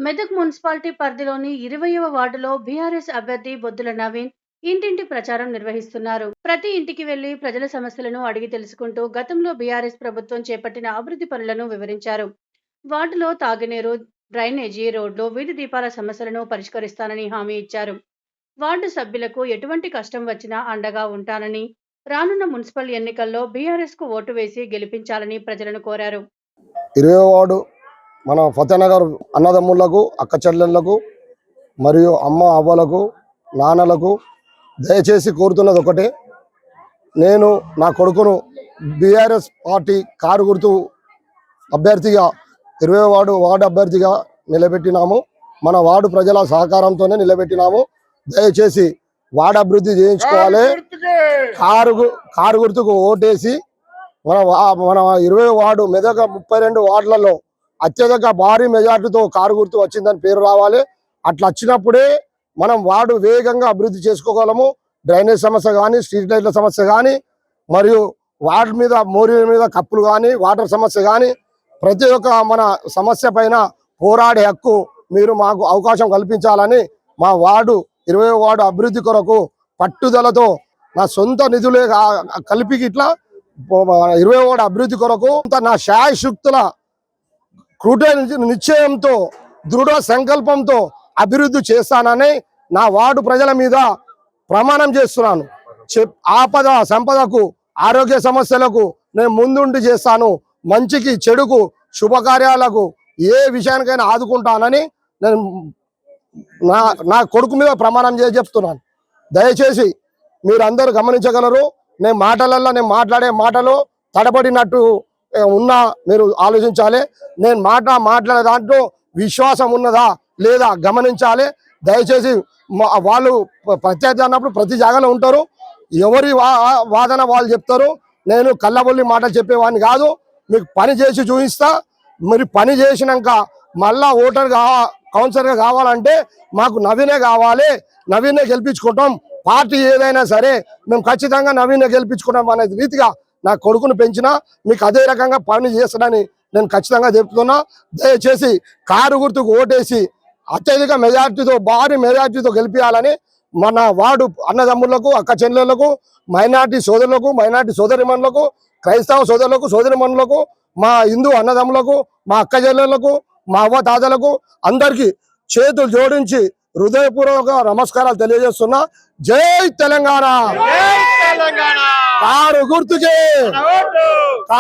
Medak municipality పరిధిలోని 20వ వార్డులో BRS అభ్యర్థి బొద్దుల నవీన్ ఇంటింటి ప్రచారం నిర్వహిస్తున్నారు. ప్రతి ఇంటికి వెళ్లి ప్రజల సమస్యలను అడిగి తెలుసుకుంటూ గతంలో బీఆర్ఎస్ ప్రభుత్వం చేపట్టిన అభివృద్ధి పనులను వివరించారు. వార్డులో తాగునీరు, డ్రైనేజీ, రోడ్లు, వీధి దీపాల సమస్యలను పరిష్కరిస్తానని హామీ ఇచ్చారు. వార్డు సభ్యులకు ఎటువంటి కష్టం వచ్చినా అండగా ఉంటానని, రానున్న మున్సిపల్ ఎన్నికల్లో బీఆర్ఎస్ కు ఓటు వేసి గెలిపించాలని ప్రజలను కోరారు. 20వ వార్డు మన ఫతేనగర్ అన్నదమ్ములకు, అక్క చెల్లెళ్లకు మరియు అమ్మ అవ్వలకు, నాన్నలకు దయచేసి కోరుతున్నది ఒకటే. నేను నా కొడుకును బీఆర్ఎస్ పార్టీ కారు గుర్తు అభ్యర్థిగా 20వ వార్డు అభ్యర్థిగా నిలబెట్టినాము. మన వార్డు ప్రజల సహకారంతోనే నిలబెట్టినాము. దయచేసి వార్డు అభివృద్ధి చేయించుకోవాలి. కారు గుర్తుకు ఓటేసి మన 20వ వార్డు మెదక్ 32 వార్డులలో అత్యధిక భారీ మెజార్టీతో కారు గుర్తు వచ్చిందని పేరు రావాలి. అట్లా వచ్చినప్పుడే మనం వార్డు వేగంగా అభివృద్ధి చేసుకోగలము. డ్రైనేజ్ సమస్య కానీ, స్ట్రీట్ లైట్ల సమస్య కానీ, మరియు వార్డు మీద మోరీల మీద కప్పులు కానీ, వాటర్ సమస్య కానీ, ప్రతి ఒక్క మన సమస్య పైన పోరాడే హక్కు మీరు మాకు అవకాశం కల్పించాలని మా వార్డు 20వ వార్డు అభివృద్ధి కొరకు పట్టుదలతో నా సొంత నిధులే కలిపి ఇట్లా 20వ వార్డు అభివృద్ధి కొరకు నా శాయశక్తుల కృత నిశ్చయంతో, దృఢ సంకల్పంతో అభివృద్ధి చేస్తానని నా వార్డు ప్రజల మీద ప్రమాణం చేస్తున్నాను. ఆపద సంపదకు, ఆరోగ్య సమస్యలకు నేను ముందుండి చేస్తాను. మంచికి, చెడుకు, శుభకార్యాలకు ఏ విషయానికైనా ఆదుకుంటానని నేను నా కొడుకు మీద ప్రమాణం చేసి చెప్తున్నాను. దయచేసి మీరందరూ గమనించగలరు. నేను మాట్లాడే మాటలు తడబడినట్టు ఉన్నా మీరు ఆలోచించాలి. నేను మాట్లాడే దాంట్లో విశ్వాసం ఉన్నదా లేదా గమనించాలి. దయచేసి వాళ్ళు ప్రత్యర్థి అన్నప్పుడు ప్రతి జాగాలో ఉంటారు. ఎవరి వాదన వాళ్ళు చెప్తారు. నేను కళ్ళబొల్లి మాటలు చెప్పేవాడిని కాదు. మీకు పని చేసి చూపిస్తా. మీరు పని చేసినాక మళ్ళా కౌన్సిలర్గా కావాలంటే మాకు నవీనే కావాలి. నవీనే గెలిపించుకుంటాం. పార్టీ ఏదైనా సరే మేము ఖచ్చితంగా నవీనే గెలిపించుకుంటాం అనే రీతిగా నా కొడుకును పెంచినా మీకు అదే రకంగా పని చేస్తాడని నేను ఖచ్చితంగా చెప్తున్నా. దయచేసి కారు గుర్తుకు ఓటేసి అత్యధిక మెజార్టీతో, భారీ మెజార్టీతో గెలిపించాలని మన వార్డు అన్నదమ్ములకు, అక్క చెల్లెళ్లకు, మైనార్టీ సోదరులకు, మైనార్టీ సోదరిమణులకు, క్రైస్తవ సోదరులకు, సోదరిమణులకు, మా హిందూ అన్నదమ్ములకు, మా అక్క చెల్లెళ్లకు, మా అవ్వ తాతలకు అందరికీ చేతులు జోడించి హృదయపూర్వక నమస్కారాలు తెలియజేస్తున్నా. జై తెలంగాణ. కారు గుర్తుకే.